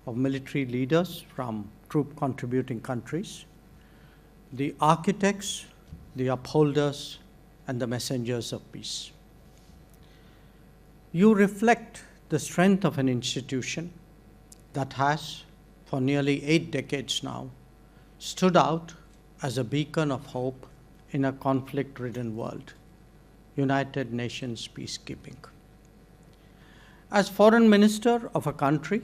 of military leaders from troop contributing countries, the architects, the upholders, and the messengers of peace. You reflect the strength of an institution that has, for nearly 8 decades now, stood out as a beacon of hope in a conflict-ridden world, United Nations peacekeeping. As Foreign Minister of a country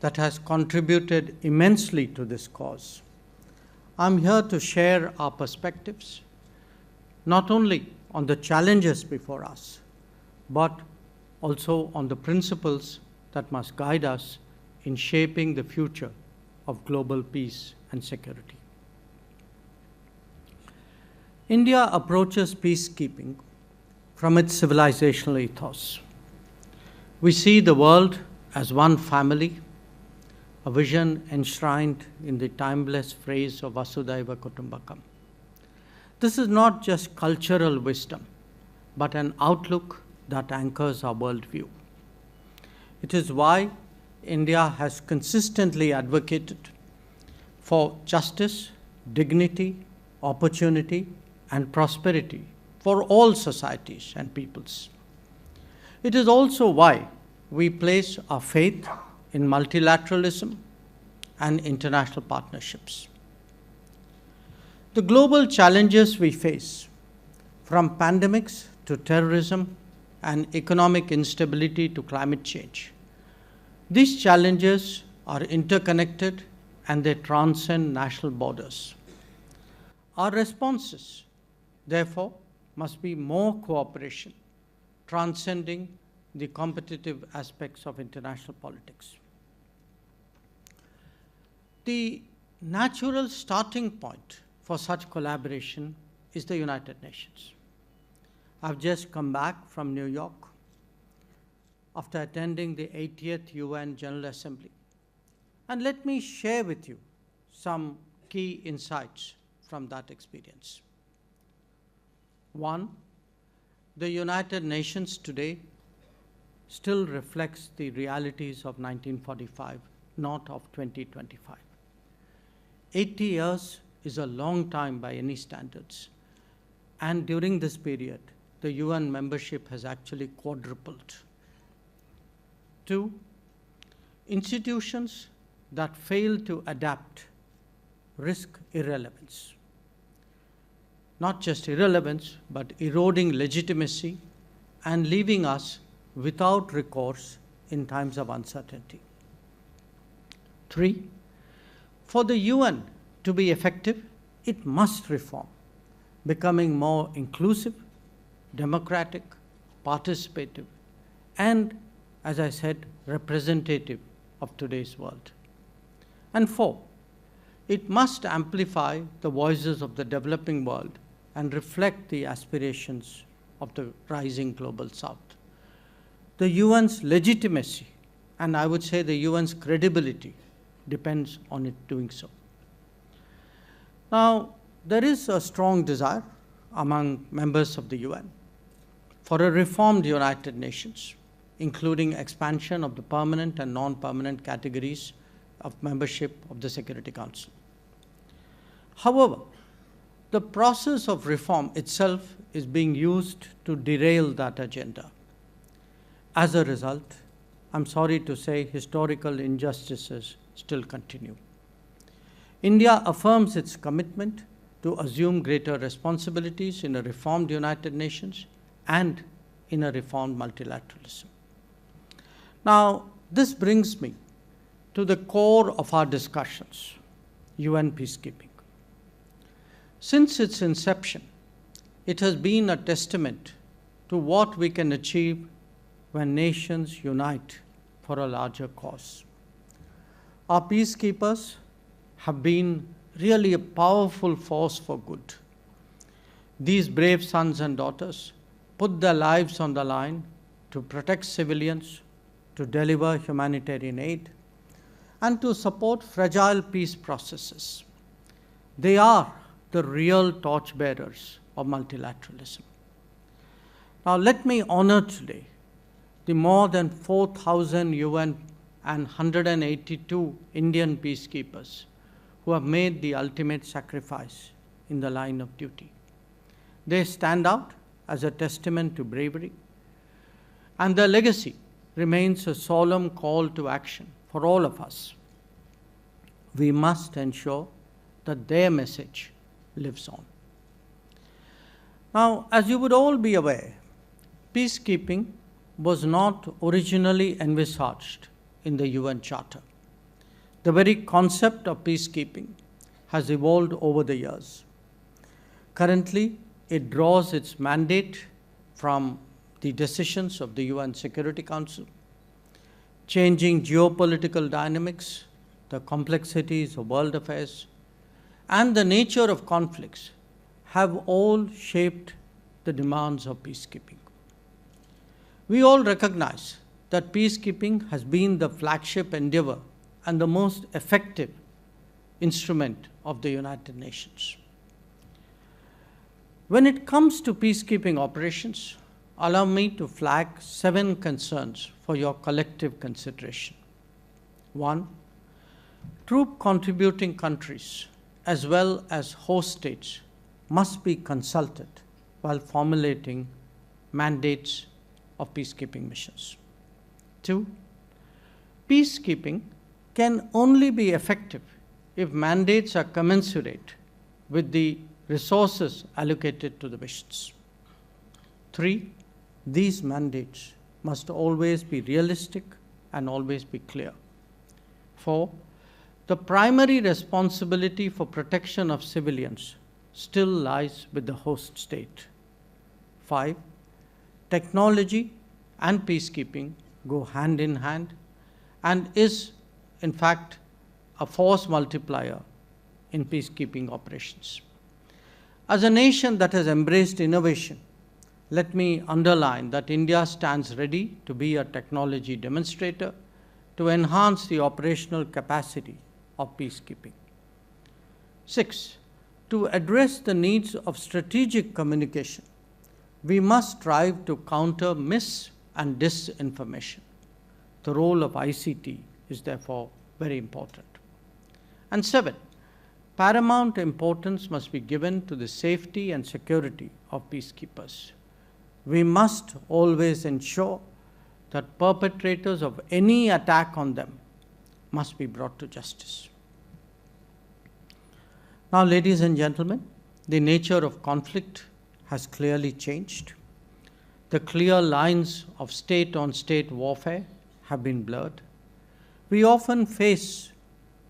that has contributed immensely to this cause, I'm here to share our perspectives, not only on the challenges before us, but also on the principles that must guide us in shaping the future of global peace and security. India approaches peacekeeping from its civilizational ethos. We see the world as one family, a vision enshrined in the timeless phrase of Vasudhaiva Kutumbakam. This is not just cultural wisdom, but an outlook that anchors our worldview. It is why India has consistently advocated for justice, dignity, opportunity, and prosperity for all societies and peoples. It is also why we place our faith in multilateralism and international partnerships. The global challenges we face, from pandemics to terrorism and economic instability to climate change, these challenges are interconnected and they transcend national borders. Our responses, therefore, must be more cooperation, transcending the competitive aspects of international politics. The natural starting point for such collaboration is the United Nations. I've just come back from New York after attending the 80th UN General Assembly. And let me share with you some key insights from that experience. One, the United Nations today still reflects the realities of 1945, not of 2025. 80 years is a long time by any standards. And during this period, the UN membership has actually quadrupled. Two, institutions that fail to adapt risk irrelevance. Not just irrelevance, but eroding legitimacy and leaving us without recourse in times of uncertainty. Three, for the UN to be effective, it must reform, becoming more inclusive, democratic, participative, and, as I said, representative of today's world. And four, it must amplify the voices of the developing world and reflect the aspirations of the rising global south. The UN's legitimacy, and I would say the UN's credibility, depends on it doing so. Now, there is a strong desire among members of the UN for a reformed United Nations, including expansion of the permanent and non-permanent categories of membership of the Security Council. However, the process of reform itself is being used to derail that agenda. As a result, I'm sorry to say, historical injustices still continue. India affirms its commitment to assume greater responsibilities in a reformed United Nations and in a reformed multilateralism. Now, this brings me to the core of our discussions, UN peacekeeping. Since its inception, it has been a testament to what we can achieve when nations unite for a larger cause. Our peacekeepers have been really a powerful force for good. These brave sons and daughters put their lives on the line to protect civilians, to deliver humanitarian aid, and to support fragile peace processes. They are the real torchbearers of multilateralism. Now, let me honor today the more than 4,000 UN and 182 Indian peacekeepers who have made the ultimate sacrifice in the line of duty. They stand out as a testament to bravery, and their legacy remains a solemn call to action for all of us. We must ensure that their message lives on. Now, as you would all be aware, peacekeeping was not originally envisaged in the UN Charter. The very concept of peacekeeping has evolved over the years. Currently, it draws its mandate from the decisions of the UN Security Council. Changing geopolitical dynamics, the complexities of world affairs, and the nature of conflicts have all shaped the demands of peacekeeping. We all recognize that peacekeeping has been the flagship endeavor and the most effective instrument of the United Nations. When it comes to peacekeeping operations, allow me to flag 7 concerns for your collective consideration. 1, troop contributing countries as well as host states must be consulted while formulating mandates of peacekeeping missions. 2, peacekeeping can only be effective if mandates are commensurate with the resources allocated to the missions. 3, these mandates must always be realistic and always be clear. 4, the primary responsibility for protection of civilians still lies with the host state. 5, technology and peacekeeping go hand in hand and is, in fact, a force multiplier in peacekeeping operations. As a nation that has embraced innovation, let me underline that India stands ready to be a technology demonstrator to enhance the operational capacity of peacekeeping. 6, to address the needs of strategic communication, we must strive to counter mis- and disinformation. The role of ICT is therefore very important. And 7, paramount importance must be given to the safety and security of peacekeepers. We must always ensure that perpetrators of any attack on them must be brought to justice. Now, ladies and gentlemen, the nature of conflict has clearly changed. The clear lines of state-on-state warfare have been blurred. We often face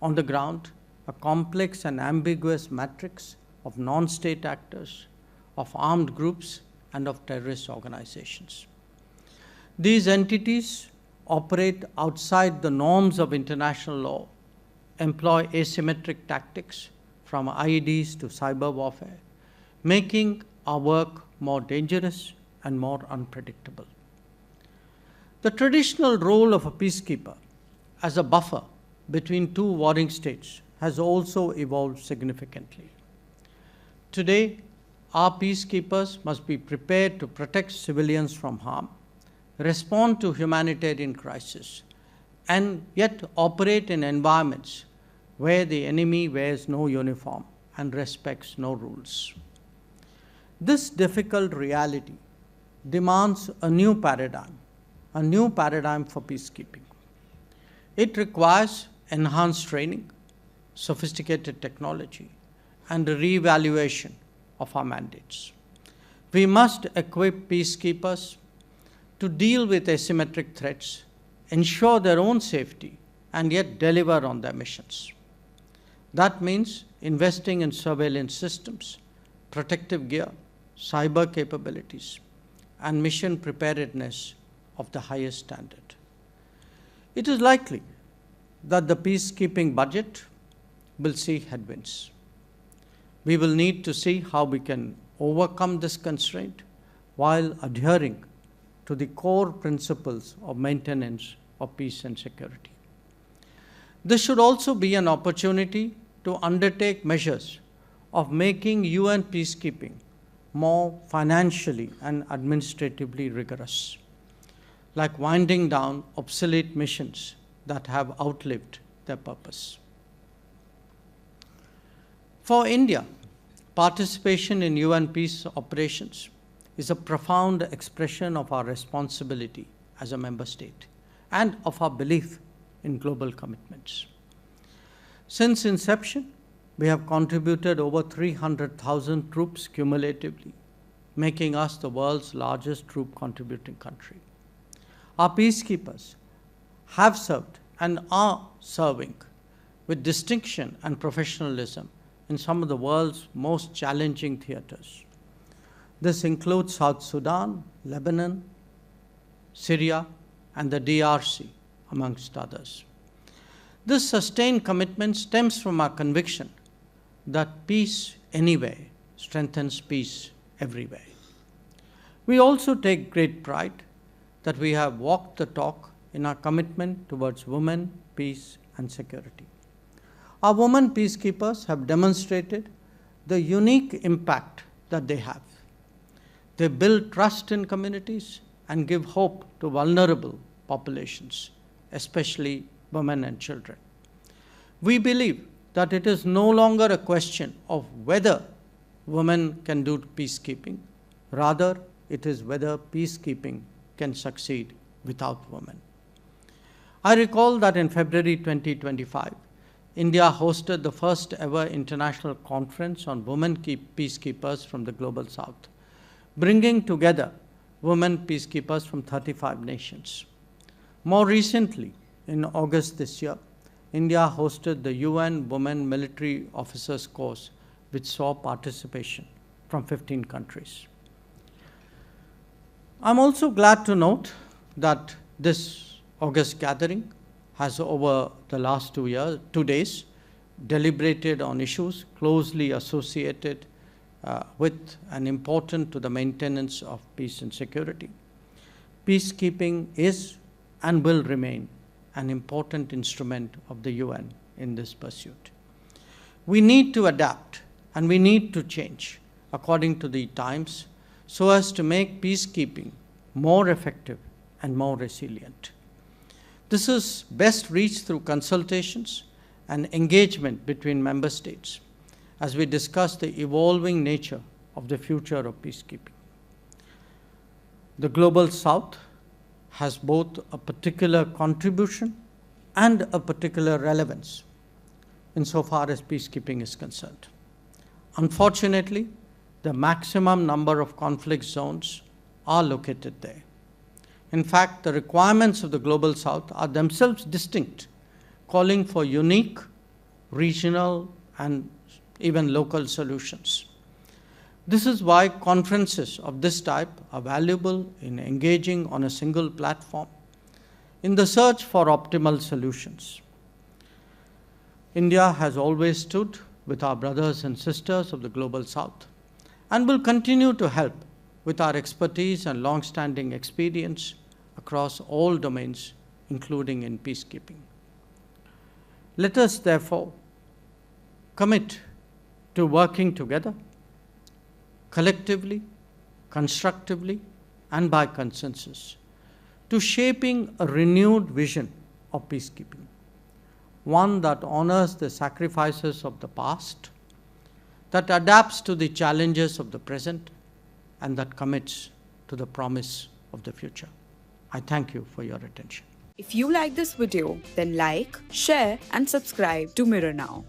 on the ground a complex and ambiguous matrix of non-state actors, of armed groups, and of terrorist organizations. These entities operate outside the norms of international law, employ asymmetric tactics from IEDs to cyber warfare, making our work more dangerous and more unpredictable. The traditional role of a peacekeeper as a buffer between two warring states has also evolved significantly. Today, our peacekeepers must be prepared to protect civilians from harm, respond to humanitarian crises, and yet operate in environments where the enemy wears no uniform and respects no rules. This difficult reality demands a new paradigm for peacekeeping. It requires enhanced training, sophisticated technology, and a reevaluation of our mandates. We must equip peacekeepers to deal with asymmetric threats, ensure their own safety, and yet deliver on their missions. That means investing in surveillance systems, protective gear, cyber capabilities, and mission preparedness of the highest standard. It is likely that the peacekeeping budget will see headwinds. We will need to see how we can overcome this constraint while adhering to the core principles of maintenance of peace and security. This should also be an opportunity to undertake measures of making UN peacekeeping more financially and administratively rigorous, like winding down obsolete missions that have outlived their purpose. For India, participation in UN peace operations is a profound expression of our responsibility as a member state and of our belief in global commitments. Since inception, we have contributed over 300,000 troops cumulatively, making us the world's largest troop contributing country. Our peacekeepers have served and are serving with distinction and professionalism in some of the world's most challenging theaters. This includes South Sudan, Lebanon, Syria, and the DRC, amongst others. This sustained commitment stems from our conviction that peace anywhere strengthens peace everywhere. We also take great pride that we have walked the talk in our commitment towards women, peace, and security. Our women peacekeepers have demonstrated the unique impact that they have. They build trust in communities and give hope to vulnerable populations, especially women and children. We believe that it is no longer a question of whether women can do peacekeeping. Rather, it is whether peacekeeping can succeed without women. I recall that in February 2025, India hosted the first ever international conference on women peacekeepers from the Global South, bringing together women peacekeepers from 35 nations. More recently, in August this year, India hosted the UN Women Military Officers Course, which saw participation from 15 countries. I'm also glad to note that this August gathering has, over the last 2 days, deliberated on issues closely associated with and important to the maintenance of peace and security. Peacekeeping is and will remain an important instrument of the UN in this pursuit. We need to adapt and we need to change according to the times so as to make peacekeeping more effective and more resilient. This is best reached through consultations and engagement between member states as we discuss the evolving nature of the future of peacekeeping. The Global South has both a particular contribution and a particular relevance insofar as peacekeeping is concerned. Unfortunately, the maximum number of conflict zones are located there. In fact, the requirements of the Global South are themselves distinct, calling for unique, regional, and even local solutions. This is why conferences of this type are valuable in engaging on a single platform in the search for optimal solutions. India has always stood with our brothers and sisters of the Global South and will continue to help with our expertise and long-standing experience across all domains, including in peacekeeping. Let us therefore commit to working together, collectively, constructively, and by consensus, to shaping a renewed vision of peacekeeping, one that honors the sacrifices of the past, that adapts to the challenges of the present, and that commits to the promise of the future. I thank you for your attention. If you like this video, then like, share, and subscribe to Mirror Now.